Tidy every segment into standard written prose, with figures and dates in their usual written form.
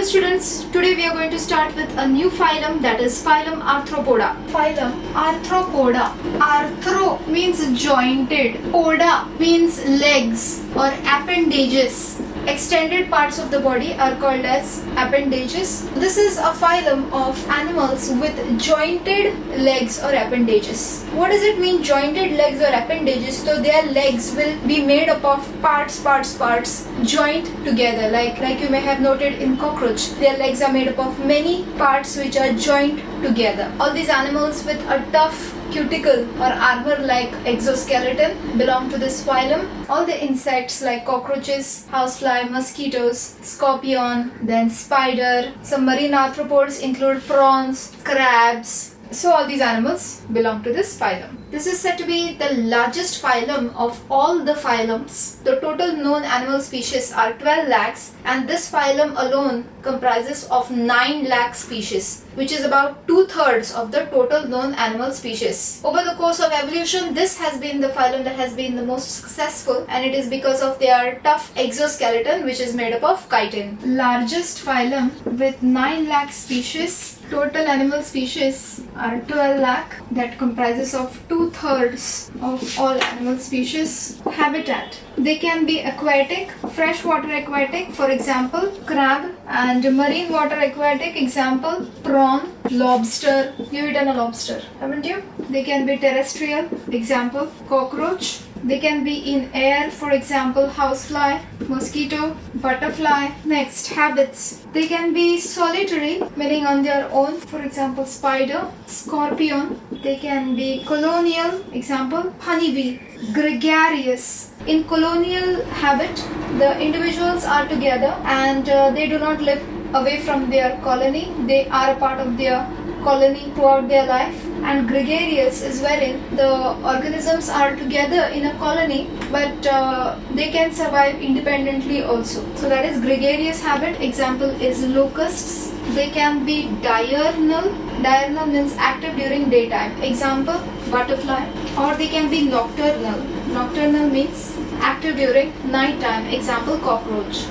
students, today we are going to start with a new phylum, that is Phylum Arthropoda. Phylum Arthropoda. Arthro means jointed, poda means legs or appendages. Extended parts of the body are called as appendages. This is a phylum of animals with jointed legs or appendages. What does it mean, jointed legs or appendages? So their legs will be made up of parts joined together. Like you may have noted in cockroach, their legs are made up of many parts which are joined together. All these animals with a tough cuticle or armor-like exoskeleton belong to this phylum. All the insects like cockroaches, housefly, mosquitoes, scorpion, then spider. Some marine arthropods include prawns, crabs. So all these animals belong to this phylum. This is said to be the largest phylum of all the phylums. The total known animal species are 12 lakhs and this phylum alone comprises of 9 lakh species, which is about 2/3 of the total known animal species. Over the course of evolution, this has been the phylum that has been the most successful, and it is because of their tough exoskeleton which is made up of chitin. Largest phylum with 9 lakh species. Total animal species are 12 lakh, that comprises of 2/3 of all animal species. Habitat. They can be aquatic, freshwater aquatic, for example crab, and marine water aquatic, example prawn, lobster. You've eaten a lobster, haven't you? They can be terrestrial, example cockroach. They can be in air, for example housefly, mosquito, butterfly. Next, habits. They can be solitary, meaning on their own, for example spider, scorpion. They can be colonial, example honeybee. Gregarious. In colonial habit, the individuals are together and they do not live away from their colony. They are a part of their colony throughout their life. And gregarious is wherein the organisms are together in a colony, but they can survive independently also. So that is gregarious habit. Example is locusts. They can be diurnal. Diurnal means active during daytime. Example butterfly. Or they can be nocturnal. Nocturnal means active during night time. Example cockroach.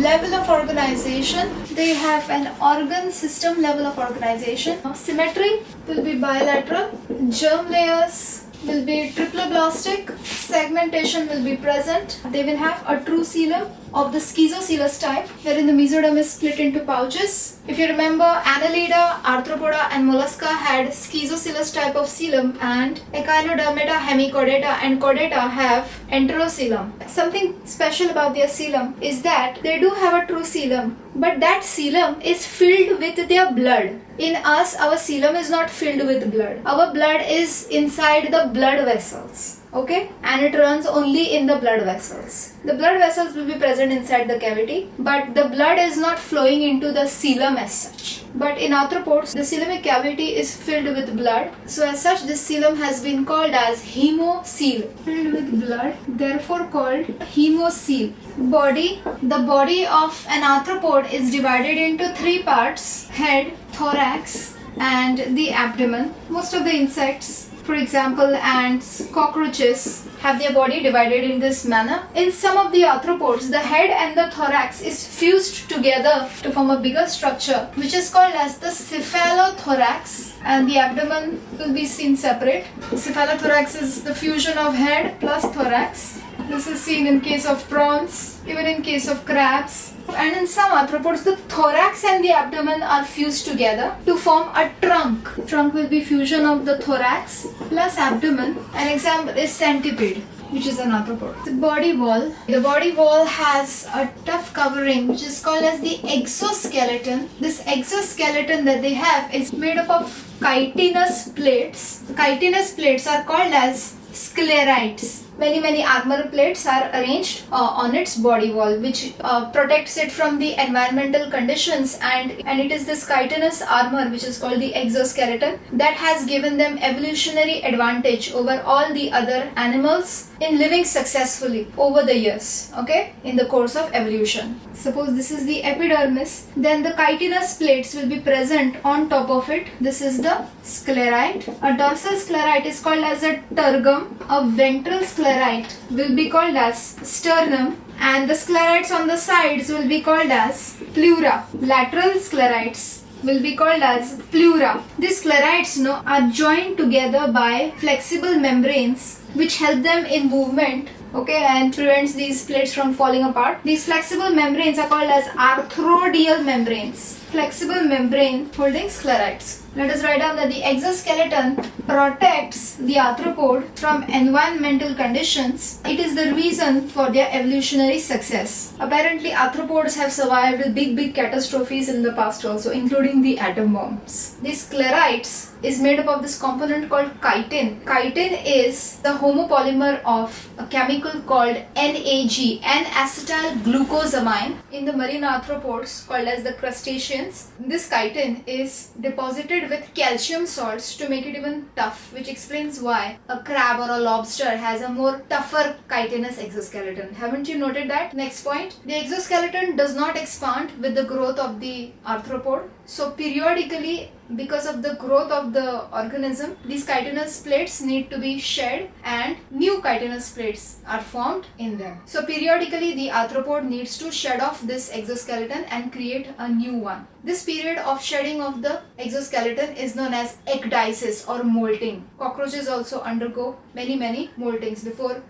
Level of organization. They have an organ system level of organization. Symmetry will be bilateral. Germ layers will be triploblastic. Segmentation will be present. They will have a true coelom of the schizocoelous type, wherein the mesoderm is split into pouches. If you remember, Annelida, Arthropoda and Mollusca had schizocoelous type of coelom, and Echinodermata, Hemichordata and Chordata have enterocoelom. Something special about their coelom is that they do have a true coelom, but that coelom is filled with their blood. In us, our coelom is not filled with blood. Our blood is inside the blood vessels. Okay, and it runs only in the blood vessels. The blood vessels will be present inside the cavity, but the blood is not flowing into the coelom as such. But in arthropods, the coelomic cavity is filled with blood. So as such, this coelom has been called as hemocoel, filled with blood, therefore called hemocoel. Body. The body of an arthropod is divided into 3 parts: head, thorax, and the abdomen. Most of the insects, for example ants, cockroaches, have their body divided in this manner. In some of the arthropods, the head and the thorax is fused together to form a bigger structure, which is called as the cephalothorax, and the abdomen will be seen separate. Cephalothorax is the fusion of head plus thorax. This is seen in case of prawns, even in case of crabs. And in some arthropods, the thorax and the abdomen are fused together to form a trunk. Trunk will be fusion of the thorax plus abdomen. An example is centipede, which is an arthropod. The body wall. The body wall has a tough covering which is called as the exoskeleton. This exoskeleton that they have is made up of chitinous plates. Chitinous plates are called as sclerites. Many armor plates are arranged on its body wall, which protects it from the environmental conditions, and it is this chitinous armor, which is called the exoskeleton, that has given them evolutionary advantage over all the other animals in living successfully over the years, okay, in the course of evolution. Suppose this is the epidermis, then the chitinous plates will be present on top of it. This is the sclerite. A dorsal sclerite is called as a tergum. A ventral sclerite will be called as sternum, and the sclerites on the sides will be called as pleura. Lateral sclerites will be called as pleura. These sclerites are joined together by flexible membranes which help them in movement, okay, and prevents these plates from falling apart. These flexible membranes are called as arthrodial membranes. Flexible membrane holding sclerites. Let us write down that the exoskeleton protects the arthropod from environmental conditions. It is the reason for their evolutionary success. Apparently, arthropods have survived big catastrophes in the past also, including the atom bombs. These sclerites is made up of this component called chitin. Chitin is the homopolymer of a chemical called NAG, N-acetyl glucosamine, in the marine arthropods called as the crustaceans. This chitin is deposited with calcium salts to make it even tough, which explains why a crab or a lobster has a more tougher chitinous exoskeleton. Haven't you noted that? Next point, the exoskeleton does not expand with the growth of the arthropod. So periodically, because of the growth of the organism, these chitinous plates need to be shed and new chitinous plates are formed in them. So periodically the arthropod needs to shed off this exoskeleton and create a new one. This period of shedding of the exoskeleton is known as ecdysis or molting. Cockroaches also undergo many moltings before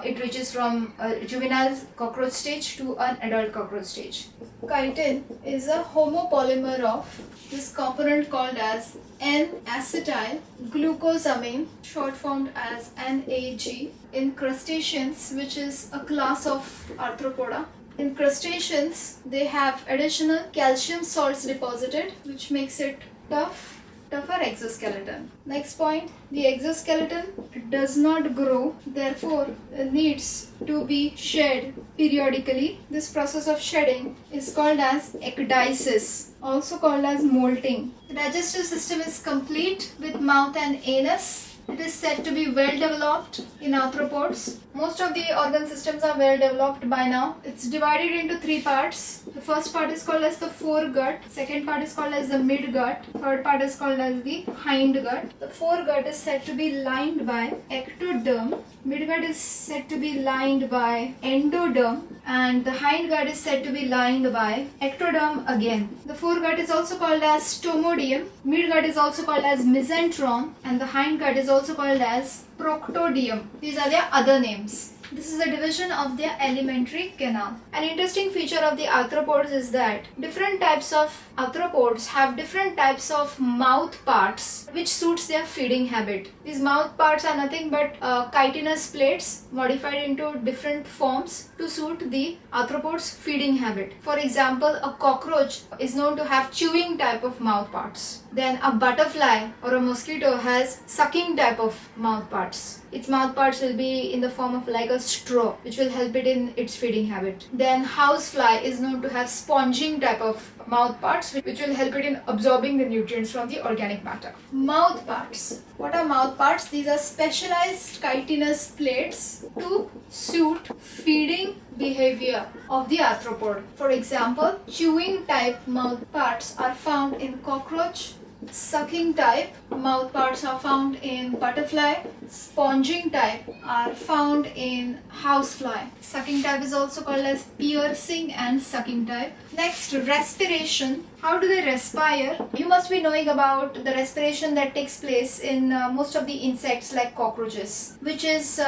it reaches from a juvenile cockroach stage to an adult cockroach stage. Chitin is a homopolymer of this component called as N-acetyl glucosamine, short formed as NAG, in crustaceans, which is a class of arthropoda. In crustaceans, they have additional calcium salts deposited, which makes it tougher exoskeleton. Next point, the exoskeleton does not grow, therefore needs to be shed periodically. This process of shedding is called as ecdysis, also called as molting. The digestive system is complete with mouth and anus. It is said to be well developed in arthropods. Most of the organ systems are well developed by now. It's divided into three parts. The first part is called as the foregut. Second part is called as the midgut. Third part is called as the hindgut. The foregut is said to be lined by ectoderm. Midgut is said to be lined by endoderm. And the hindgut is said to be lined by ectoderm again. The foregut is also called as stomodium. Midgut is also called as mesenteron. And the hindgut is also called as proctodium. These are their other names. This is a division of their alimentary canal. An interesting feature of the arthropods is that different types of arthropods have different types of mouth parts which suits their feeding habit. These mouth parts are nothing but chitinous plates modified into different forms to suit the arthropod's feeding habit. For example, a cockroach is known to have chewing type of mouth parts. Then a butterfly or a mosquito has sucking type of mouth parts. Its mouth parts will be in the form of like a straw, which will help it in its feeding habit. Then housefly is known to have sponging type of mouth parts, which will help it in absorbing the nutrients from the organic matter. Mouth parts. What are mouth parts? These are specialized chitinous plates to suit feeding behavior of the arthropod. For example, chewing type mouth parts are found in cockroach. Sucking type mouth parts are found in butterfly. Sponging type are found in housefly. Sucking type is also called as piercing and sucking type. Next, respiration. How do they respire? You must be knowing about the respiration that takes place in most of the insects like cockroaches, which is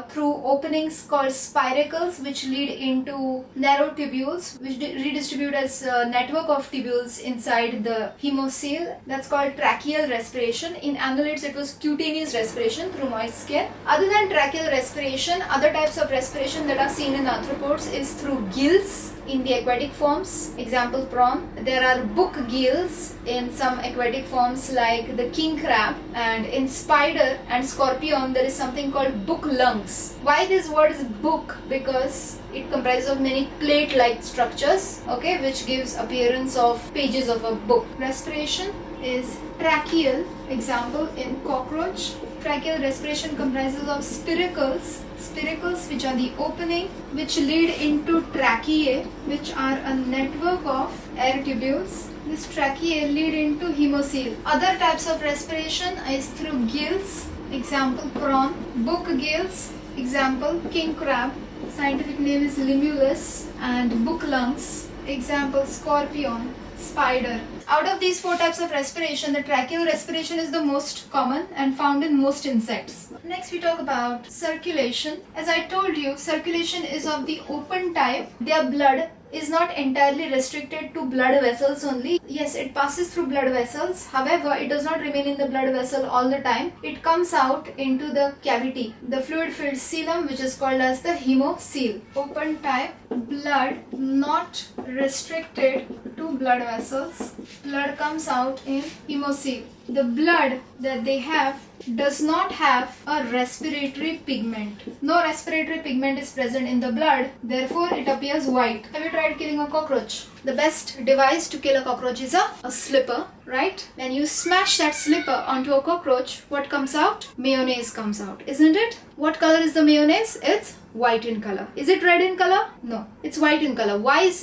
through openings called spiracles, which lead into narrow tubules, which redistribute as a network of tubules inside the hemocoel. That's called tracheal respiration. In annelids, it was cutaneous respiration through moist skin. Other than tracheal respiration, other types of respiration that are seen in arthropods is through gills in the aquatic forms, example prawn. There are book gills in some aquatic forms like the king crab, and in spider and scorpion there is something called book lungs. Why this word is book? Because it comprises of many plate-like structures, okay, which gives appearance of pages of a book. Respiration is tracheal, example in cockroach. Tracheal respiration comprises of spiracles which are the opening which lead into tracheae, which are a network of air tubules. This tracheae lead into hemocoel. Other types of respiration is through gills, example prawn, book gills, Example, king crab. Scientific name is limulus. And book lungs. Example, scorpion, spider. Out of these 4 types of respiration, the tracheal respiration is the most common and found in most insects. Next we talk about circulation. As I told you, circulation is of the open type. Their blood is not entirely restricted to blood vessels only. Yes, it passes through blood vessels. However, it does not remain in the blood vessel all the time. It comes out into the cavity, the fluid filled coelom, which is called as the hemocoel. Open type, blood not restricted to blood vessels. Blood comes out in hemocoel. The blood that they have does not have a respiratory pigment. No respiratory pigment is present in the blood, therefore it appears white. Have you tried killing a cockroach? The best device to kill a cockroach is a slipper, right? When you smash that slipper onto a cockroach, what comes out? Mayonnaise comes out, isn't it? What color is the mayonnaise? It's white in color. Is it red in color? No, it's white in color. Why is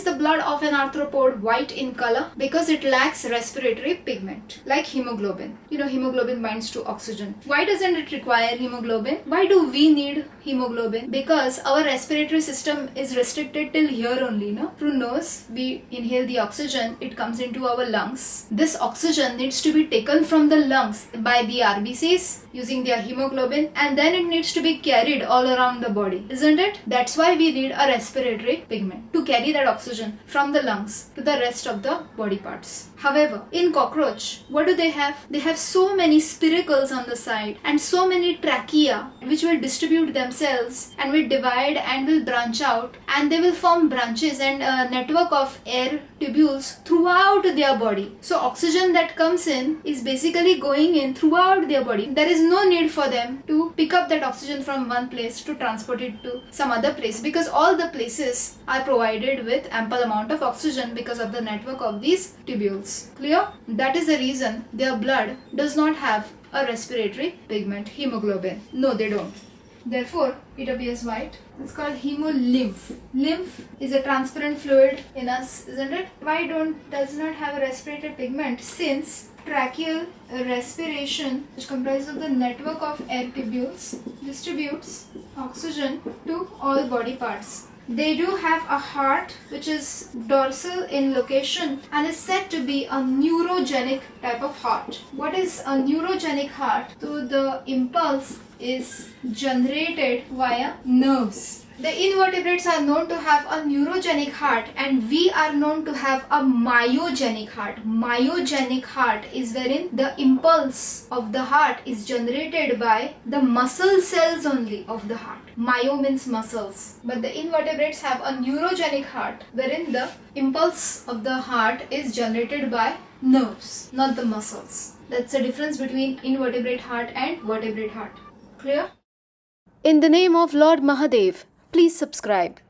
the blood of an arthropod white in color? Because it lacks respiratory pigment, like hemoglobin. You know, hemoglobin binds to oxygen. Why doesn't it require hemoglobin? Why do we need hemoglobin? Because our respiratory system is restricted till here only, no? Through nose, we inhale the oxygen, it comes into our lungs. This oxygen needs to be taken from the lungs by the RBCs using their hemoglobin, and then it needs to be carried all around the body, isn't it? That's why we need a respiratory pigment to carry that oxygen from the lungs to the rest of the body parts. However, in cockroach, what do they have? They have so many spiracles on the side and so many trachea which will distribute themselves and will divide and will branch out, and they will form branches and a network of air tubules throughout their body. So oxygen that comes in is basically going in throughout their body. There is no need for them to pick up that oxygen from one place to transport it to some other place, because all the places are provided with ample amount of oxygen because of the network of these tubules. Clear? That is the reason their blood does not have a respiratory pigment, hemoglobin. No, they don't. Therefore, it appears white. It's called hemolymph. Lymph is a transparent fluid in us, isn't it? Why does not have a respiratory pigment? Since tracheal respiration, which comprises of the network of air tubules, distributes oxygen to all body parts. They do have a heart which is dorsal in location and is said to be a neurogenic type of heart. What is a neurogenic heart? So the impulse is generated via nerves. The invertebrates are known to have a neurogenic heart, and we are known to have a myogenic heart. Myogenic heart is wherein the impulse of the heart is generated by the muscle cells only of the heart. Myo means muscles. But the invertebrates have a neurogenic heart wherein the impulse of the heart is generated by nerves, not the muscles. That's the difference between invertebrate heart and vertebrate heart. Clear? In the name of Lord Mahadev, please subscribe.